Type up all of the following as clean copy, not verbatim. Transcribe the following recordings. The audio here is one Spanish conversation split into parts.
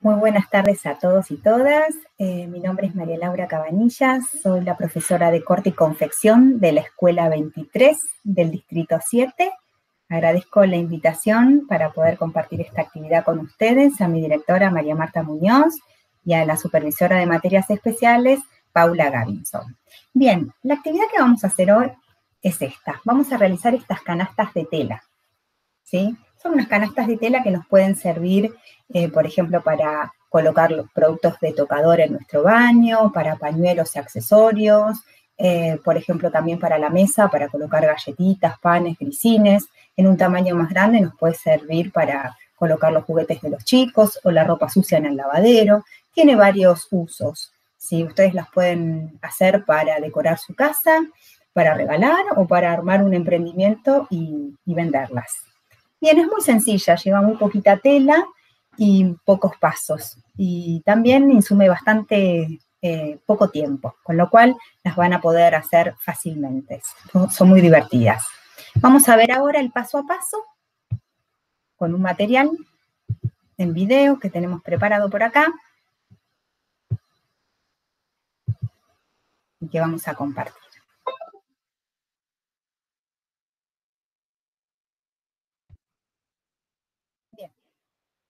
Muy buenas tardes a todos y todas. Mi nombre es María Laura Cabanillas, soy la profesora de corte y confección de la Escuela 23 del Distrito 7. Agradezco la invitación para poder compartir esta actividad con ustedes, a mi directora María Marta Muñoz y a la supervisora de materias especiales, Paula Gavinson. Bien, la actividad que vamos a hacer hoy es esta. Vamos a realizar estas canastas de tela, ¿sí? Son unas canastas de tela que nos pueden servir, por ejemplo, para colocar los productos de tocador en nuestro baño, para pañuelos y accesorios, por ejemplo, también para la mesa, para colocar galletitas, panes, grisines. En un tamaño más grande nos puede servir para colocar los juguetes de los chicos o la ropa sucia en el lavadero. Tiene varios usos, ¿sí? Ustedes las pueden hacer para decorar su casa, para regalar o para armar un emprendimiento y venderlas. Bien, es muy sencilla, lleva muy poquita tela y pocos pasos. Y también insume bastante poco tiempo, con lo cual las van a poder hacer fácilmente. Son muy divertidas. Vamos a ver ahora el paso a paso con un material en video que tenemos preparado por acá y que vamos a compartir. Bien,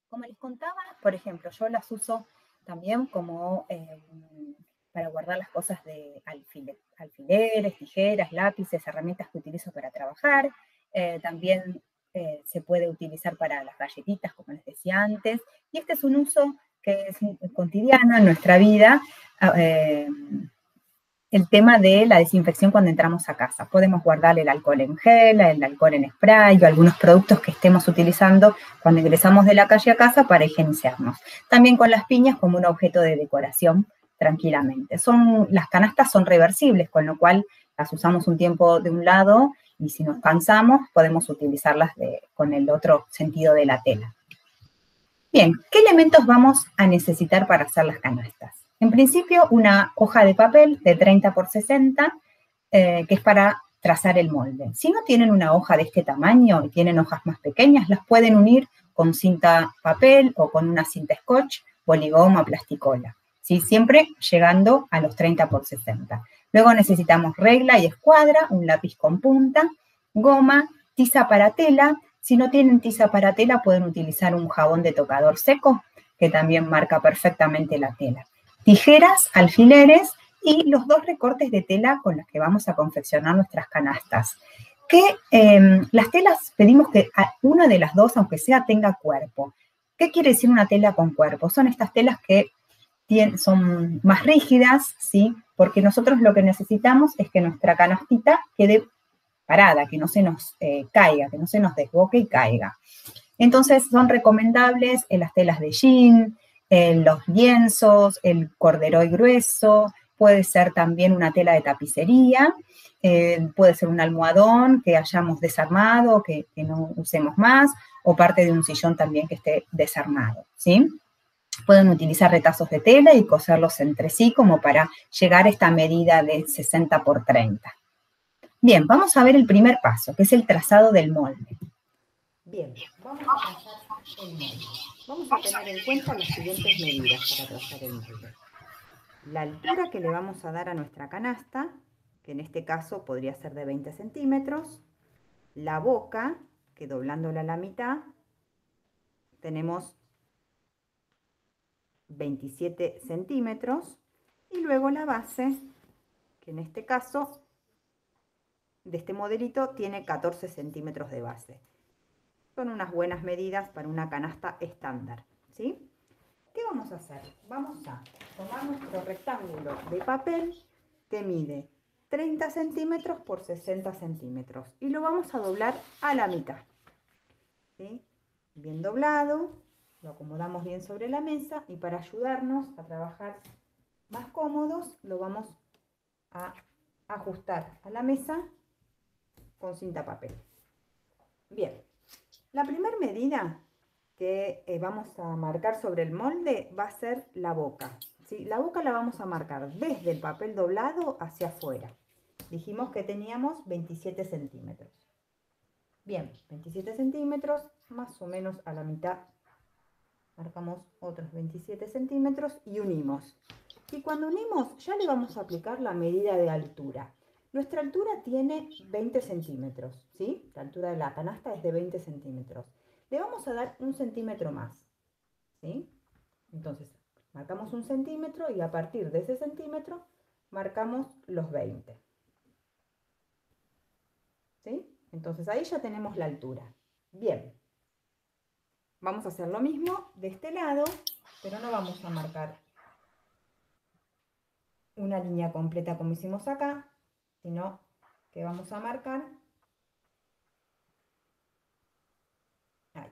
como les contaba, por ejemplo, yo las uso también como para guardar las cosas de alfileres, tijeras, lápices, herramientas que utilizo para trabajar. También se puede utilizar para las galletitas, como les decía antes. Y este es un uso que es cotidiano en nuestra vida. El tema de la desinfección cuando entramos a casa. Podemos guardar el alcohol en gel, el alcohol en spray o algunos productos que estemos utilizando cuando ingresamos de la calle a casa para higienizarnos. También con las piñas como un objeto de decoración tranquilamente. Las canastas son reversibles, con lo cual las usamos un tiempo de un lado y si nos cansamos podemos utilizarlas con el otro sentido de la tela. Bien, ¿qué elementos vamos a necesitar para hacer las canastas? En principio, una hoja de papel de 30 por 60, que es para trazar el molde. Si no tienen una hoja de este tamaño y tienen hojas más pequeñas, las pueden unir con cinta papel o con una cinta scotch, boligoma, plasticola, ¿sí? Siempre llegando a los 30 por 60. Luego necesitamos regla y escuadra, un lápiz con punta, goma, tiza para tela. Si no tienen tiza para tela, pueden utilizar un jabón de tocador seco, que también marca perfectamente la tela. Tijeras, alfileres y los 2 recortes de tela con los que vamos a confeccionar nuestras canastas. Las telas pedimos que una de las 2, aunque sea, tenga cuerpo. ¿Qué quiere decir una tela con cuerpo? Son estas telas que son más rígidas, ¿sí? Porque nosotros lo que necesitamos es que nuestra canastita quede parada, que no se nos caiga, que no se nos desboque y caiga. Entonces son recomendables las telas de jean, los lienzos, el corderoy grueso, puede ser también una tela de tapicería, puede ser un almohadón que hayamos desarmado, que no usemos más, o parte de un sillón también que esté desarmado, ¿sí? Pueden utilizar retazos de tela y coserlos entre sí como para llegar a esta medida de 60 por 30. Bien, vamos a ver el primer paso, que es el trazado del molde. Bien, vamos a trazar el molde. Vamos a tener en cuenta las siguientes medidas para trazar el molde. La altura que le vamos a dar a nuestra canasta, que en este caso podría ser de 20 centímetros. La boca, que doblándola a la mitad, tenemos 27 centímetros. Y luego la base, que en este caso, de este modelito, tiene 14 centímetros de base. Son unas buenas medidas para una canasta estándar, ¿sí? ¿Qué vamos a hacer? Vamos a tomar nuestro rectángulo de papel que mide 30 centímetros por 60 centímetros y lo vamos a doblar a la mitad, ¿sí? Bien doblado, lo acomodamos bien sobre la mesa y para ayudarnos a trabajar más cómodos lo vamos a ajustar a la mesa con cinta papel. Bien, la primera medida que vamos a marcar sobre el molde va a ser la boca, ¿sí? La boca la vamos a marcar desde el papel doblado hacia afuera. Dijimos que teníamos 27 centímetros. Bien, 27 centímetros más o menos a la mitad Marcamos otros 27 centímetros y unimos. Y cuando unimos ya le vamos a aplicar la medida de altura. Nuestra altura tiene 20 centímetros, ¿sí? La altura de la canasta es de 20 centímetros. Le vamos a dar un centímetro más, ¿sí? Entonces, marcamos un centímetro y a partir de ese centímetro marcamos los 20. ¿Sí? Entonces ahí ya tenemos la altura. Bien. Vamos a hacer lo mismo de este lado, pero no vamos a marcar una línea completa como hicimos acá, sino que vamos a marcar ahí,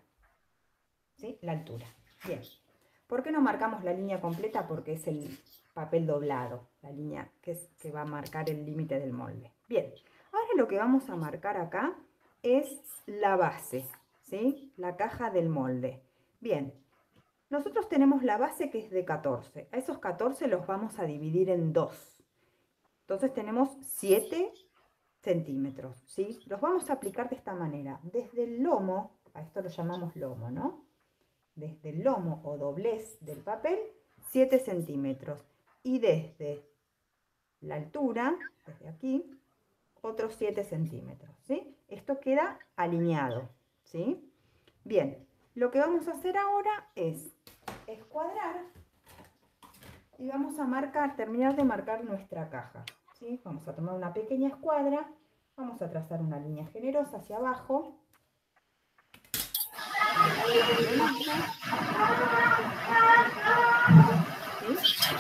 ¿sí? La altura. Bien. ¿Por qué no marcamos la línea completa? Porque es el papel doblado, la línea que va a marcar el límite del molde. Bien. Ahora lo que vamos a marcar acá es la base, ¿sí? La caja del molde. Bien. Nosotros tenemos la base que es de 14. A esos 14 los vamos a dividir en 2. Entonces tenemos 7 centímetros, ¿sí? Los vamos a aplicar de esta manera. Desde el lomo, a esto lo llamamos lomo, ¿no? Desde el lomo o doblez del papel, 7 centímetros. Y desde la altura, desde aquí, otros 7 centímetros, ¿sí? Esto queda alineado, ¿sí? Bien, lo que vamos a hacer ahora es escuadrar y vamos a marcar, terminar de marcar nuestra caja, ¿sí? Vamos a tomar una pequeña escuadra, vamos a trazar una línea generosa hacia abajo. ¿Sí?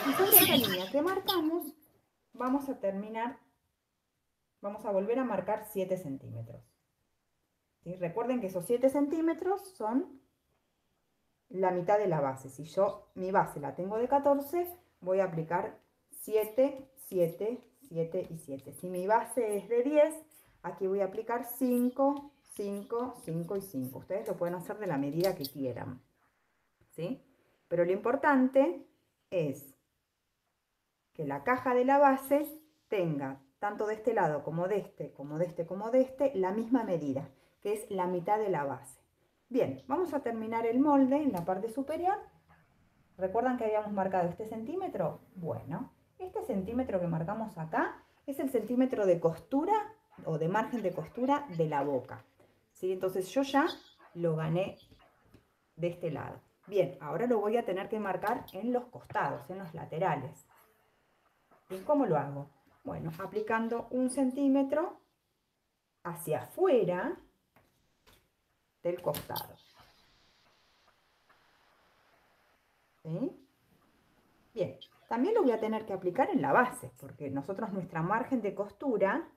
Y sobre esta línea que marcamos, vamos a terminar, vamos a volver a marcar 7 centímetros. ¿Sí? Recuerden que esos 7 centímetros son la mitad de la base. Si yo mi base la tengo de 14, voy a aplicar 7, 7, 7 y 7. Si mi base es de 10, aquí voy a aplicar 5, 5, 5 y 5. Ustedes lo pueden hacer de la medida que quieran, ¿sí? Pero lo importante es que la caja de la base tenga, tanto de este lado como de este, como de este, como de este, la misma medida, que es la mitad de la base. Bien, vamos a terminar el molde en la parte superior. ¿Recuerdan que habíamos marcado este centímetro? Bueno, este centímetro que marcamos acá es el centímetro de costura o de margen de costura de la boca, ¿sí? Entonces yo ya lo gané de este lado. Bien, ahora lo voy a tener que marcar en los costados, en los laterales. ¿Y cómo lo hago? Bueno, aplicando un centímetro hacia afuera del costado. ¿Sí? Bien, también lo voy a tener que aplicar en la base, porque nosotros nuestra margen de costura,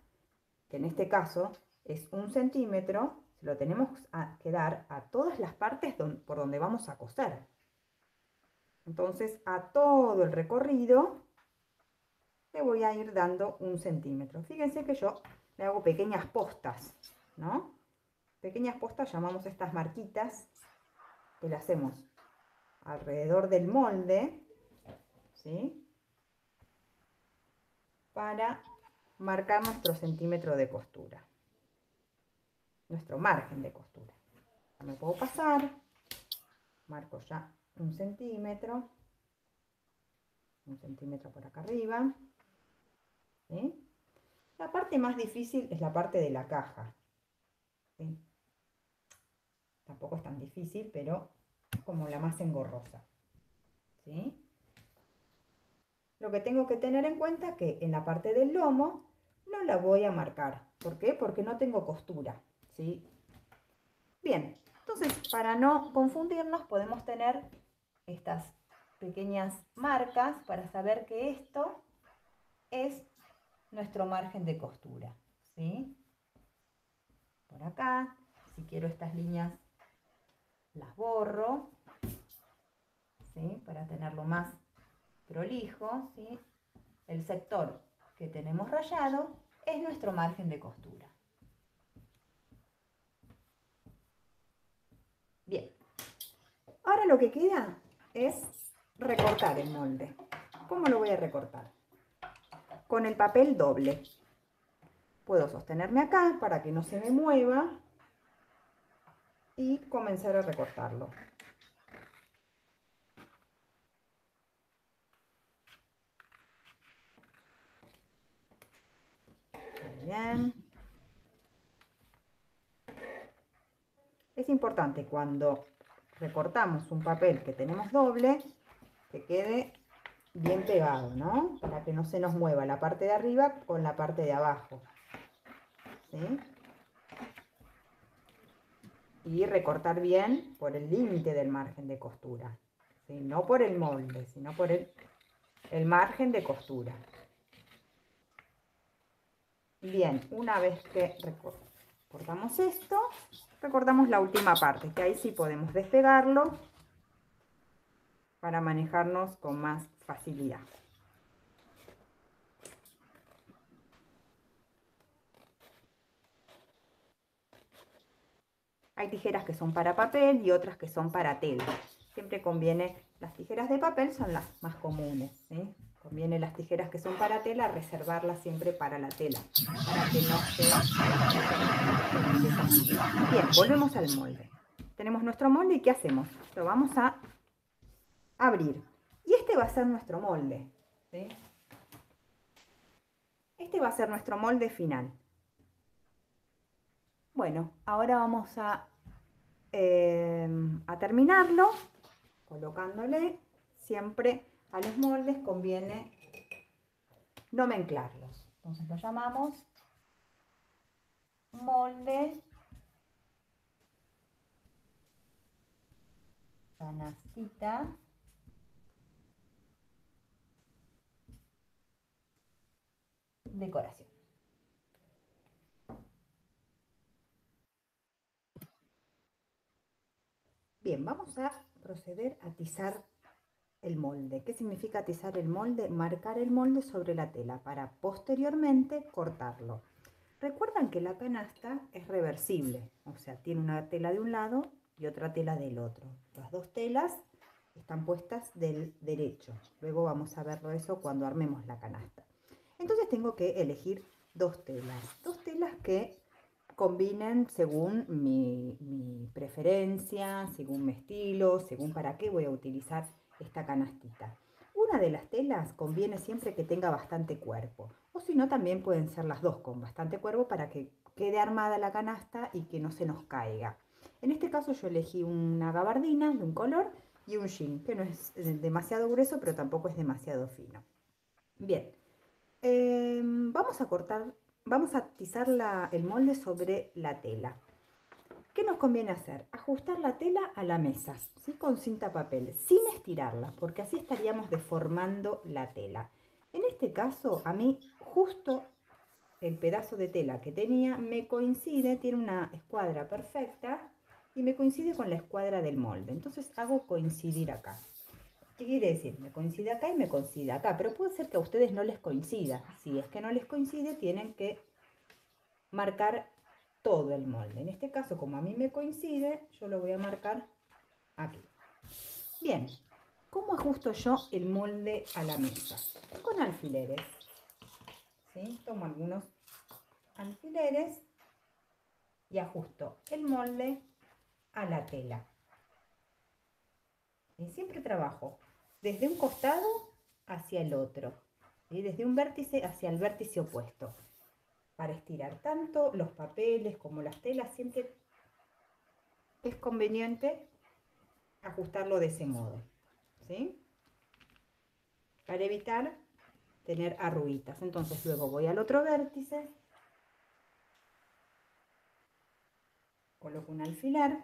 que en este caso es un centímetro, se lo tenemos que dar a todas las partes por donde vamos a coser. Entonces, a todo el recorrido le voy a ir dando un centímetro. Fíjense que yo le hago pequeñas postas, ¿no? Pequeñas postas llamamos estas marquitas, que le hacemos alrededor del molde, ¿sí? Para marcar nuestro centímetro de costura, nuestro margen de costura. Me puedo pasar, marco ya un centímetro por acá arriba, ¿sí? La parte más difícil es la parte de la caja, ¿sí? Tampoco es tan difícil, pero es como la más engorrosa, ¿sí? Lo que tengo que tener en cuenta es que en la parte del lomo no la voy a marcar. ¿Por qué? Porque no tengo costura, ¿sí? Bien, entonces para no confundirnos podemos tener estas pequeñas marcas para saber que esto es nuestro margen de costura, ¿sí? Por acá, si quiero estas líneas las borro, ¿sí? Para tenerlo más prolijo, ¿sí? El sector que tenemos rayado es nuestro margen de costura. Bien, ahora lo que queda es recortar el molde. ¿Cómo lo voy a recortar? Con el papel doble. Puedo sostenerme acá para que no se me mueva y comenzar a recortarlo. bien. Es importante cuando recortamos un papel que tenemos doble, que quede bien pegado, ¿no? Para que no se nos mueva la parte de arriba con la parte de abajo. ¿Sí? Y recortar bien por el límite del margen de costura. ¿Sí? No por el molde, sino por el margen de costura. Bien, una vez que recortamos esto, recortamos la última parte, que ahí sí podemos despegarlo para manejarnos con más facilidad. Hay tijeras que son para papel y otras que son para tela. Siempre conviene, las tijeras de papel son las más comunes, ¿sí? Conviene las tijeras que son para tela reservarlas siempre para la tela, para que no se desafíe. Bien, volvemos al molde. Tenemos nuestro molde y ¿qué hacemos? Lo vamos a abrir. Y este va a ser nuestro molde, ¿sí? Este va a ser nuestro molde final. Bueno, ahora vamos a terminarlo colocándole. Siempre a los moldes conviene no mezclarlos. Entonces lo llamamos molde canastita decoración. Bien, vamos a proceder a atizar el molde. ¿Qué significa atizar el molde? Marcar el molde sobre la tela para posteriormente cortarlo. Recuerdan que la canasta es reversible, o sea, tiene una tela de un lado y otra tela del otro. Las dos telas están puestas del derecho. Luego vamos a verlo eso cuando armemos la canasta. Entonces tengo que elegir dos telas que combinen según mi preferencia, según mi estilo, según para qué voy a utilizar esta canastita. Una de las telas conviene siempre que tenga bastante cuerpo, o si no también pueden ser las dos con bastante cuerpo para que quede armada la canasta y que no se nos caiga. En este caso yo elegí una gabardina de un color y un jean, que no es demasiado grueso pero tampoco es demasiado fino. Bien, vamos a atizar el molde sobre la tela. ¿Qué nos conviene hacer? Ajustar la tela a la mesa, ¿sí? Con cinta papel, sin estirarla, porque así estaríamos deformando la tela. En este caso, a mí justo el pedazo de tela que tenía me coincide, tiene una escuadra perfecta y me coincide con la escuadra del molde. Entonces hago coincidir acá. ¿Qué quiere decir? Me coincide acá y me coincide acá, pero puede ser que a ustedes no les coincida. Si es que no les coincide, tienen que marcar todo el molde. En este caso, como a mí me coincide, yo lo voy a marcar aquí. Bien, ¿cómo ajusto yo el molde a la mesa? Con alfileres. ¿Sí? Tomo algunos alfileres y ajusto el molde a la tela. Y siempre trabajo desde un costado hacia el otro, ¿sí? Desde un vértice hacia el vértice opuesto. Para estirar tanto los papeles como las telas, siempre es conveniente ajustarlo de ese modo, ¿sí? Para evitar tener arruguitas. Entonces luego voy al otro vértice, coloco un alfiler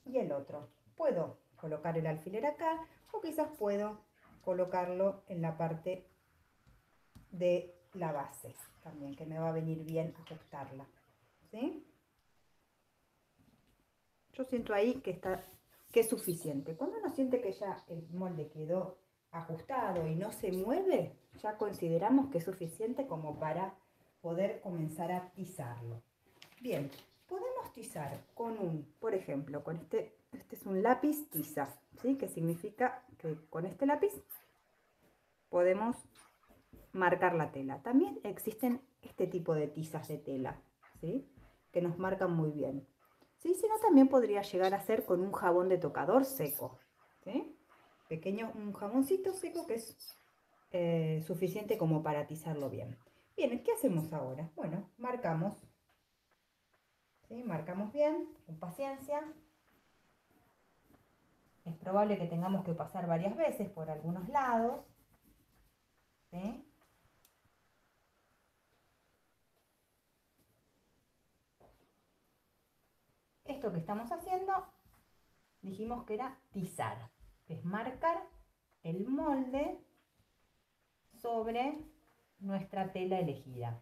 y el otro. Puedo colocar el alfiler acá o quizás puedo colocarlo en la parte de la base también, que me va a venir bien ajustarla, ¿sí? Yo siento ahí que es suficiente. Cuando uno siente que ya el molde quedó ajustado y no se mueve, ya consideramos que es suficiente como para poder comenzar a tizarlo. Bien, podemos tizar con por ejemplo, con este es un lápiz tiza, ¿sí? Que significa que con este lápiz podemos marcar la tela. También existen este tipo de tizas de tela, ¿sí? Que nos marcan muy bien. ¿Sí? Si no, también podría llegar a ser con un jabón de tocador seco, ¿sí? Un jaboncito seco que es suficiente como para atizarlo bien. Bien, ¿qué hacemos ahora? Bueno, marcamos, ¿sí? Marcamos bien, con paciencia. Es probable que tengamos que pasar varias veces por algunos lados, ¿sí? Esto que estamos haciendo, dijimos que era tizar, que es marcar el molde sobre nuestra tela elegida.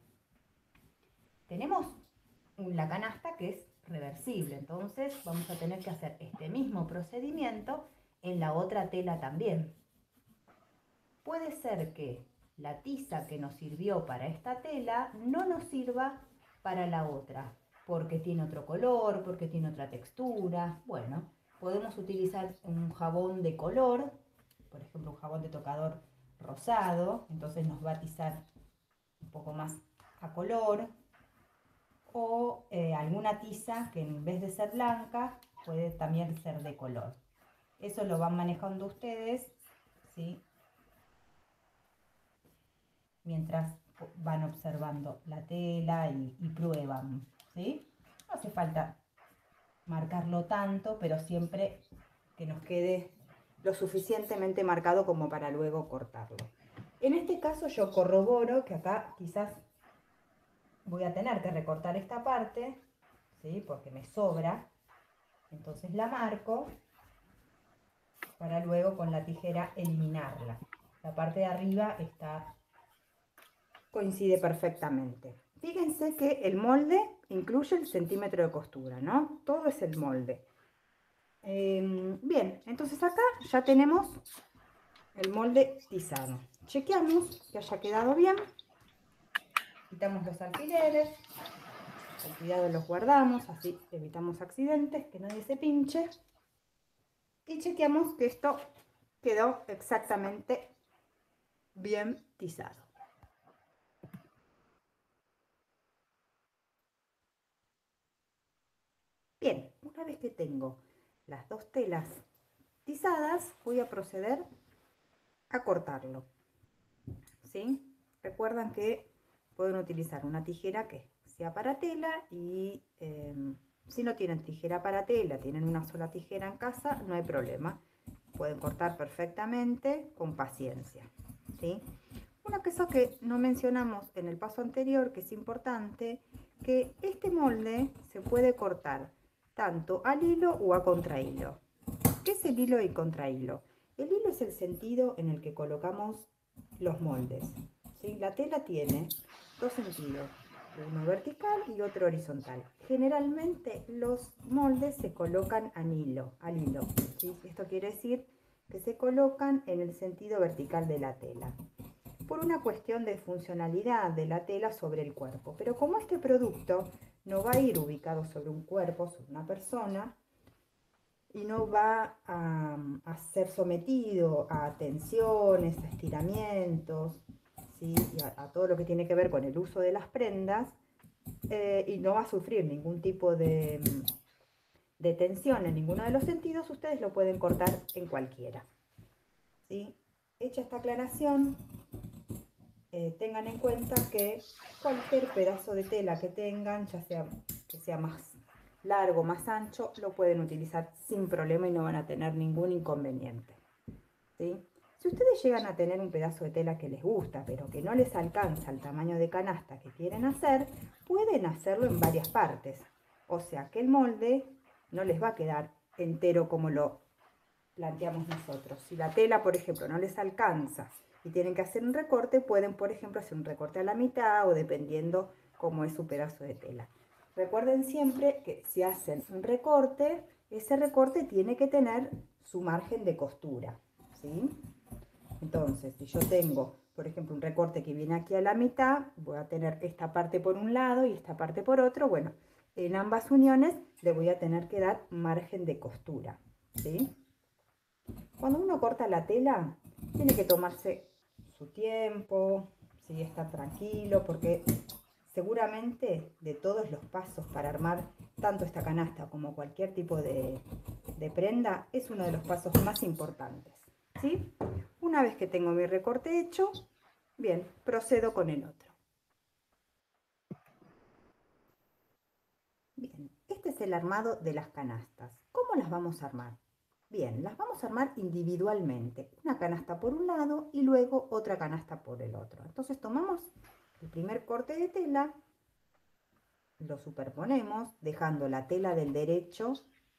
Tenemos la canasta que es reversible, entonces vamos a tener que hacer este mismo procedimiento en la otra tela también. Puede ser que la tiza que nos sirvió para esta tela no nos sirva para la otra, porque tiene otro color, porque tiene otra textura. Bueno, podemos utilizar un jabón de color, por ejemplo un jabón de tocador rosado, entonces nos va a tizar un poco más a color, o alguna tiza que en vez de ser blanca puede también ser de color. Eso lo van manejando ustedes, ¿sí? Mientras van observando la tela y prueban, ¿sí? No hace falta marcarlo tanto, pero siempre que nos quede lo suficientemente marcado como para luego cortarlo. En este caso yo corroboro que acá quizás voy a tener que recortar esta parte, ¿sí? Porque me sobra, entonces la marco para luego con la tijera eliminarla. La parte de arriba coincide perfectamente. Fíjense que el molde incluye el centímetro de costura, ¿no? Todo es el molde. Bien, entonces acá ya tenemos el molde tizado. Chequeamos que haya quedado bien. Quitamos los alfileres. Con cuidado los guardamos, así evitamos accidentes, que nadie se pinche. Y chequeamos que esto quedó exactamente bien tizado. Bien, una vez que tengo las dos telas tizadas, voy a proceder a cortarlo, ¿sí? Recuerdan que pueden utilizar una tijera que sea para tela y si no tienen tijera para tela, tienen una sola tijera en casa, no hay problema. Pueden cortar perfectamente con paciencia, ¿sí? Una cosa que no mencionamos en el paso anterior, que es importante, que este molde se puede cortar tanto al hilo o a contrahilo. ¿Qué es el hilo y contrahilo? El hilo es el sentido en el que colocamos los moldes, ¿sí? La tela tiene dos sentidos, uno vertical y otro horizontal. Generalmente los moldes se colocan al hilo, ¿sí? Esto quiere decir que se colocan en el sentido vertical de la tela, por una cuestión de funcionalidad de la tela sobre el cuerpo. Pero como este producto no va a ir ubicado sobre un cuerpo, sobre una persona, y no va a ser sometido a tensiones, a estiramientos, ¿sí? Y a todo lo que tiene que ver con el uso de las prendas, y no va a sufrir ningún tipo de tensión en ninguno de los sentidos, ustedes lo pueden cortar en cualquiera, ¿sí? Hecha esta aclaración, tengan en cuenta que cualquier pedazo de tela que tengan, ya sea que sea más largo, más ancho, lo pueden utilizar sin problema y no van a tener ningún inconveniente, ¿sí? Si ustedes llegan a tener un pedazo de tela que les gusta, pero que no les alcanza el tamaño de canasta que quieren hacer, pueden hacerlo en varias partes. O sea que el molde no les va a quedar entero como lo planteamos nosotros. Si la tela, por ejemplo, no les alcanza y tienen que hacer un recorte, pueden, por ejemplo, hacer un recorte a la mitad o dependiendo cómo es su pedazo de tela. Recuerden siempre que si hacen un recorte, ese recorte tiene que tener su margen de costura, ¿sí? Entonces, si yo tengo, por ejemplo, un recorte que viene aquí a la mitad, voy a tener esta parte por un lado y esta parte por otro. Bueno, en ambas uniones le voy a tener que dar margen de costura, ¿sí? Cuando uno corta la tela, tiene que tomarse su tiempo, ¿sí? Estar tranquilo, porque seguramente de todos los pasos para armar tanto esta canasta como cualquier tipo de prenda, es uno de los pasos más importantes, ¿sí? Una vez que tengo mi recorte hecho, bien, procedo con el otro. Bien, este es el armado de las canastas. ¿Cómo las vamos a armar? Bien, las vamos a armar individualmente. Una canasta por un lado y luego otra canasta por el otro. Entonces tomamos el primer corte de tela, lo superponemos dejando la tela del derecho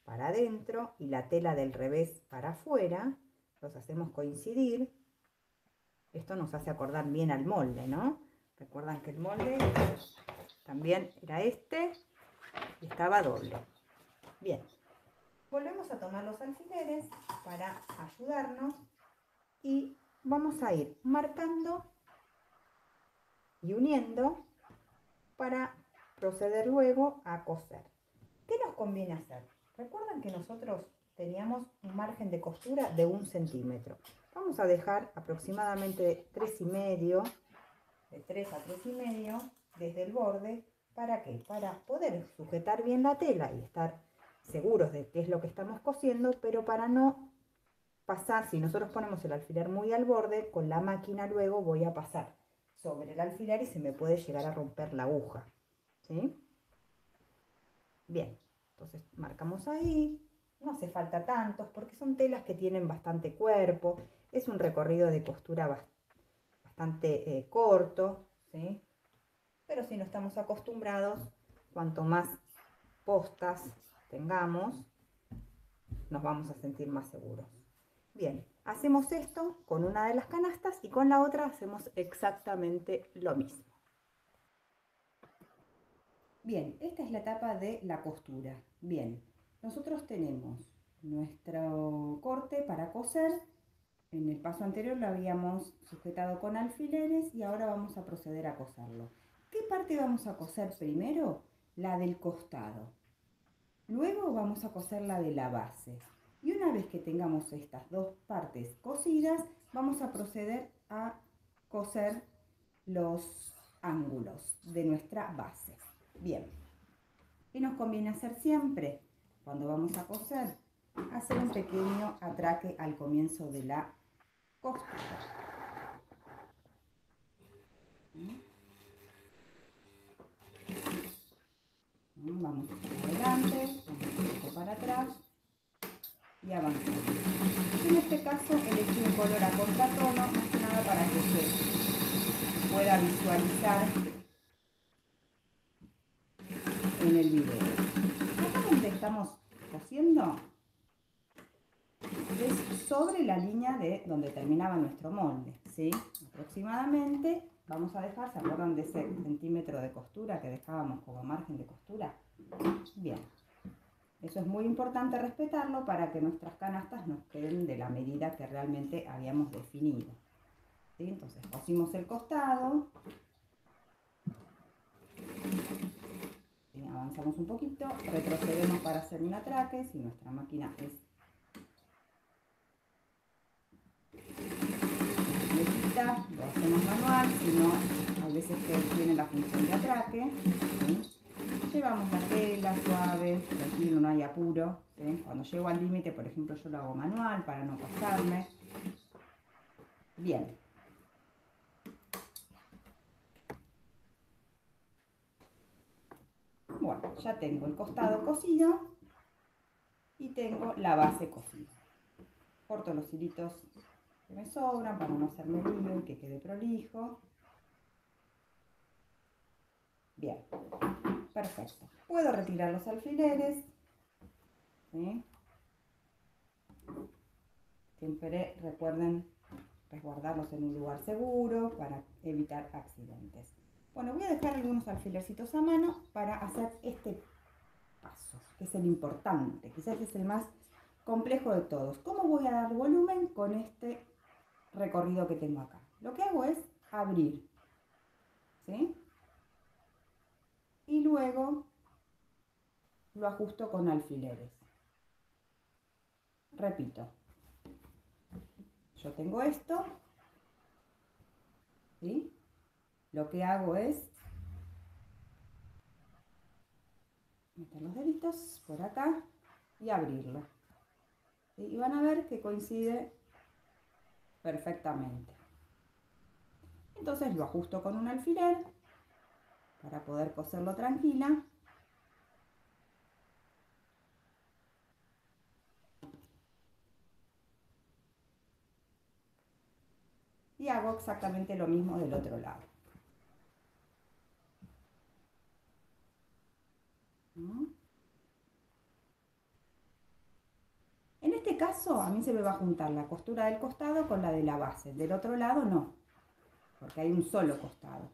para adentro y la tela del revés para afuera. Los hacemos coincidir. Esto nos hace acordar bien al molde, ¿no? Recuerdan que el molde también era este y estaba doble. Bien, volvemos a tomar los alfileres para ayudarnos y vamos a ir marcando y uniendo para proceder luego a coser. ¿Qué nos conviene hacer? Recuerdan que nosotros teníamos un margen de costura de 1 centímetro. Vamos a dejar aproximadamente 3,5, de 3 a 3,5 desde el borde. ¿Para qué? Para poder sujetar bien la tela y estar seguros de qué es lo que estamos cosiendo, pero para no pasar, si nosotros ponemos el alfiler muy al borde, con la máquina luego voy a pasar sobre el alfiler y se me puede llegar a romper la aguja. ¿Sí? Bien, entonces marcamos ahí, no hace falta tantos porque son telas que tienen bastante cuerpo, es un recorrido de costura bastante corto, ¿sí? Pero si no estamos acostumbrados, cuanto más postas tengamos, nos vamos a sentir más seguros. Bien, hacemos esto con una de las canastas y con la otra hacemos exactamente lo mismo. Bien, esta es la etapa de la costura. Bien, nosotros tenemos nuestro corte para coser. En el paso anterior lo habíamos sujetado con alfileres y ahora vamos a proceder a coserlo. ¿Qué parte vamos a coser primero? La del costado. Luego vamos a coser la de la base. Y una vez que tengamos estas dos partes cosidas, vamos a proceder a coser los ángulos de nuestra base. Bien, ¿qué nos conviene hacer siempre? Cuando vamos a coser, hacer un pequeño atraque al comienzo de la costura. Vamos para adelante, un poco para atrás y avanzamos. En este caso elegí un color a contratono, más que nada para que se pueda visualizar en el video. Acá donde estamos cosiendo es sobre la línea de donde terminaba nuestro molde, ¿sí? Aproximadamente vamos a dejar, ¿se acuerdan de ese centímetro de costura que dejábamos como margen de costura? Bien, eso es muy importante respetarlo para que nuestras canastas nos queden de la medida que realmente habíamos definido, ¿sí? Entonces cosimos el costado, ¿sí? Avanzamos un poquito, retrocedemos para hacer un atraque, si nuestra máquina es viejita, lo hacemos manual, si no, a veces que tiene la función de atraque, ¿sí? Llevamos la tela suave, tranquilo, no hay apuro, ¿sí? Cuando llego al límite, por ejemplo, yo lo hago manual para no pasarme. Bien. Bueno, ya tengo el costado cosido y tengo la base cosida. Corto los hilitos que me sobran para no hacerme lío y que quede prolijo. Bien, perfecto. Puedo retirar los alfileres, ¿sí? Siempre recuerden resguardarlos en un lugar seguro para evitar accidentes. Bueno, voy a dejar algunos alfilercitos a mano para hacer este paso, que es el importante, quizás es el más complejo de todos. ¿Cómo voy a dar volumen con este recorrido que tengo acá? Lo que hago es abrir, ¿sí? Y luego lo ajusto con alfileres. Repito, yo tengo esto, ¿sí? Lo que hago es meter los deditos por acá y abrirlo, ¿sí? Y van a ver que coincide perfectamente. Entonces lo ajusto con un alfiler para poder coserlo tranquila. Y hago exactamente lo mismo del otro lado. ¿No? En este caso a mí se me va a juntar la costura del costado con la de la base. Del otro lado no, porque hay un solo costado.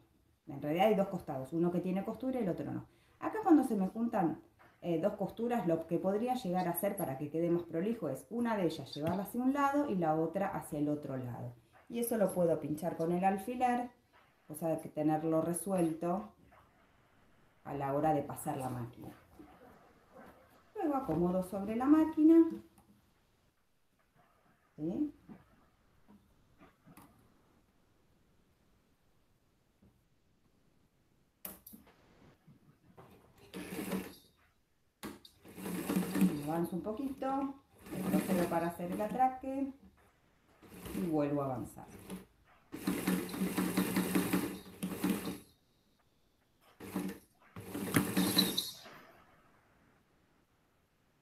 En realidad hay dos costados, uno que tiene costura y el otro no. Acá cuando se me juntan dos costuras, lo que podría llegar a hacer para que quede más prolijo es una de ellas llevarla hacia un lado y la otra hacia el otro lado. Y eso lo puedo pinchar con el alfiler, cosa de que tenerlo resuelto a la hora de pasar la máquina. Luego acomodo sobre la máquina. ¿Sí? Avanzo un poquito, retrocedo para hacer el atraque y vuelvo a avanzar.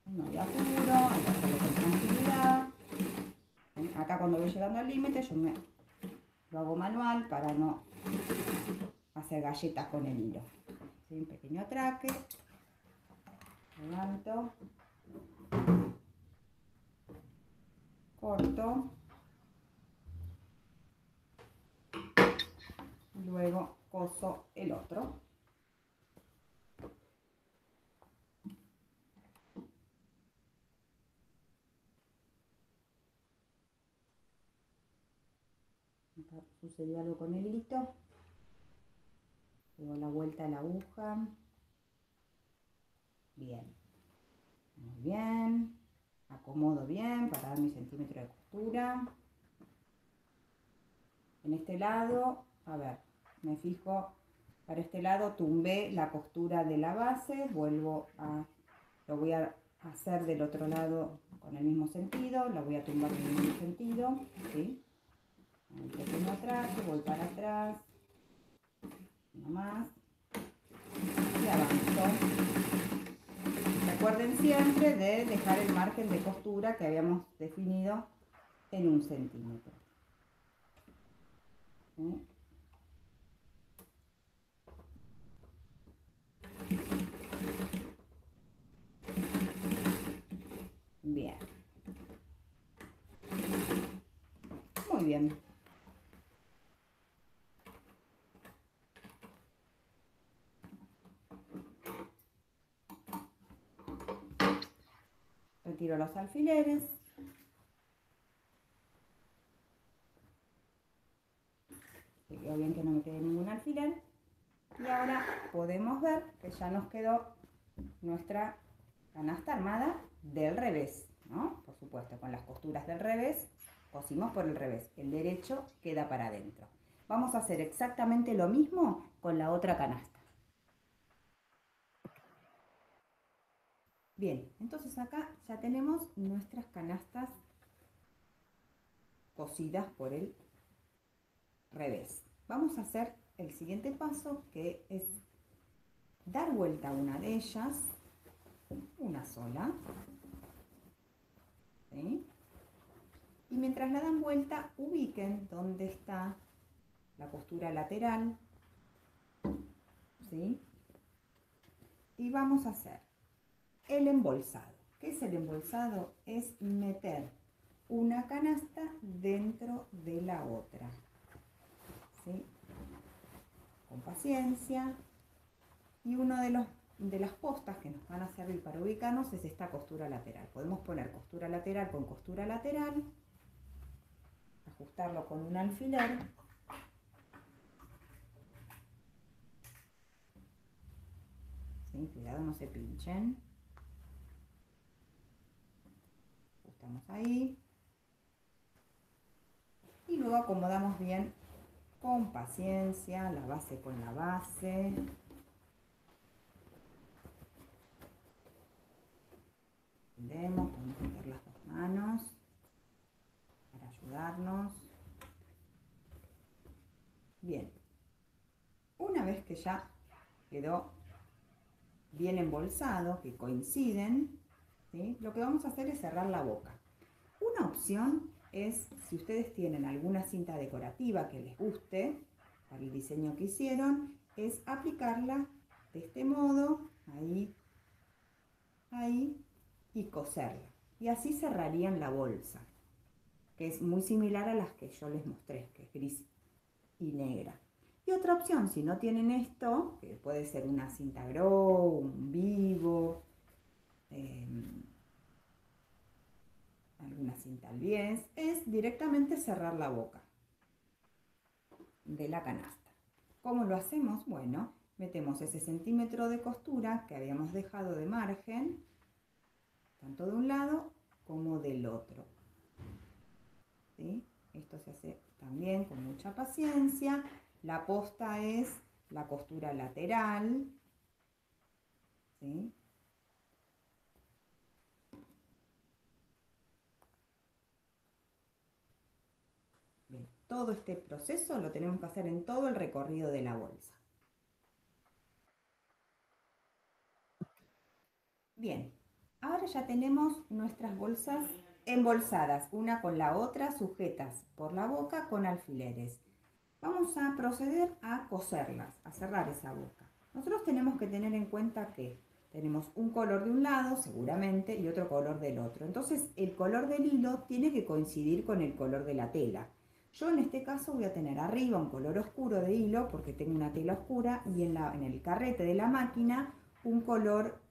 No hay apuro, hay que hacerlo con tranquilidad. Acá cuando voy llegando al límite yo lo hago manual para no hacer galletas con el hilo. ¿Sí? Un pequeño atraque, levanto, corto, luego coso el otro. Acá sucedió algo con el hilito. Luego la vuelta a la aguja. Bien. Muy bien. Acomodo bien para dar mi centímetro de costura. En este lado, a ver, me fijo, para este lado tumbé la costura de la base, lo voy a hacer del otro lado con el mismo sentido, la voy a tumbar en el mismo sentido, ¿sí? Un pequeño atrás, voy para atrás, uno más, y avanzo. Recuerden siempre de dejar el margen de costura que habíamos definido en 1 centímetro. ¿Sí? Bien. Muy bien. Retiro los alfileres. Que quedó bien que no me quede ningún alfiler. Y ahora podemos ver que ya nos quedó nuestra canasta armada del revés, ¿no? Por supuesto, con las costuras del revés, cosimos por el revés. El derecho queda para adentro. Vamos a hacer exactamente lo mismo con la otra canasta. Bien, entonces acá ya tenemos nuestras canastas cosidas por el revés. Vamos a hacer el siguiente paso, que es dar vuelta a una de ellas, una sola, ¿sí? Y mientras la dan vuelta, ubiquen dónde está la costura lateral, ¿sí? Y vamos a hacer el embolsado. ¿Qué es el embolsado? Es meter una canasta dentro de la otra, ¿sí? Con paciencia. Y uno de las postas que nos van a servir para ubicarnos es esta costura lateral. Podemos poner costura lateral con costura lateral, ajustarlo con un alfiler. ¿Sí? Cuidado, no se pinchen. Ajustamos ahí. Y luego acomodamos bien, con paciencia, la base con la base. Podemos meter las dos manos para ayudarnos. que ya quedó bien embolsado, que coinciden, ¿sí? Lo que vamos a hacer es cerrar la boca. Una opción es, si ustedes tienen alguna cinta decorativa que les guste, para el diseño que hicieron, es aplicarla de este modo, ahí, y coserla. Y así cerrarían la bolsa, que es muy similar a las que yo les mostré, que es gris y negra. Y otra opción, si no tienen esto, que puede ser una cinta Grow, un Vivo, alguna cinta Albies, es directamente cerrar la boca de la canasta. ¿Cómo lo hacemos? Bueno, metemos ese centímetro de costura que habíamos dejado de margen, tanto de un lado como del otro. ¿Sí? Esto se hace también con mucha paciencia. La posta es la costura lateral. ¿Sí? Bien, todo este proceso lo tenemos que hacer en todo el recorrido de la bolsa. Bien, ahora ya tenemos nuestras bolsas embolsadas, una con la otra, sujetas por la boca con alfileres. Vamos a proceder a coserlas, a cerrar esa boca. Nosotros tenemos que tener en cuenta que tenemos un color de un lado, seguramente, y otro color del otro. Entonces, el color del hilo tiene que coincidir con el color de la tela. Yo en este caso voy a tener arriba un color oscuro de hilo, porque tengo una tela oscura, y en el carrete de la máquina un color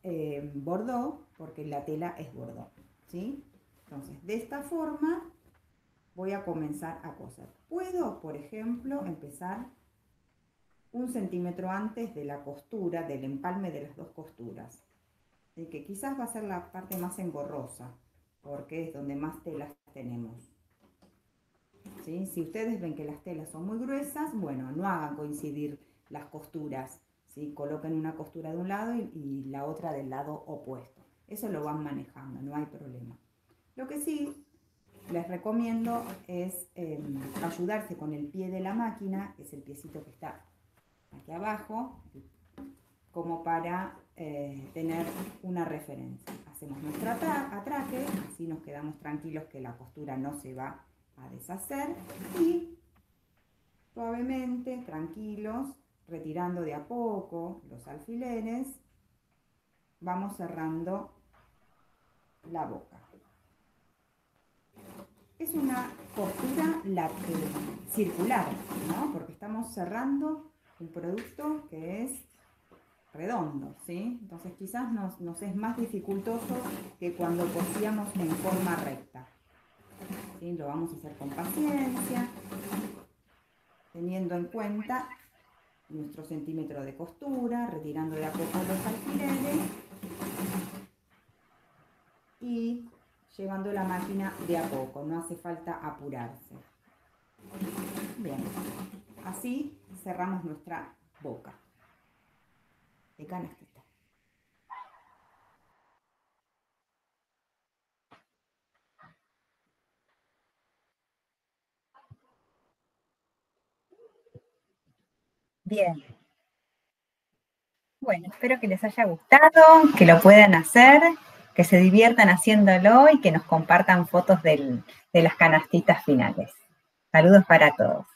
bordó, porque la tela es bordó, ¿sí? Entonces, de esta forma voy a comenzar a coser. Puedo, por ejemplo, empezar 1 centímetro antes de la costura, del empalme de las dos costuras, ¿sí? Que quizás va a ser la parte más engorrosa, porque es donde más telas tenemos, ¿sí? Si ustedes ven que las telas son muy gruesas, bueno, no hagan coincidir las costuras, ¿sí? Coloquen una costura de un lado y la otra del lado opuesto. Eso lo van manejando, no hay problema. Lo que sí les recomiendo es ayudarse con el pie de la máquina, que es el piecito que está aquí abajo, como para tener una referencia. Hacemos nuestro atraque, así nos quedamos tranquilos que la costura no se va a deshacer, y suavemente, tranquilos, retirando de a poco los alfileres, vamos cerrando la boca. Es una costura circular, ¿no? Porque estamos cerrando un producto que es redondo, ¿sí? Entonces quizás nos es más dificultoso que cuando cosíamos en forma recta, ¿sí? Lo vamos a hacer con paciencia, teniendo en cuenta nuestro centímetro de costura, retirando de a poco los alfileres y llevando la máquina de a poco, no hace falta apurarse. Bien, así cerramos nuestra boca de canastita. Bien. Bueno, espero que les haya gustado, que lo puedan hacer, que se diviertan haciéndolo y que nos compartan fotos de las canastitas finales. Saludos para todos.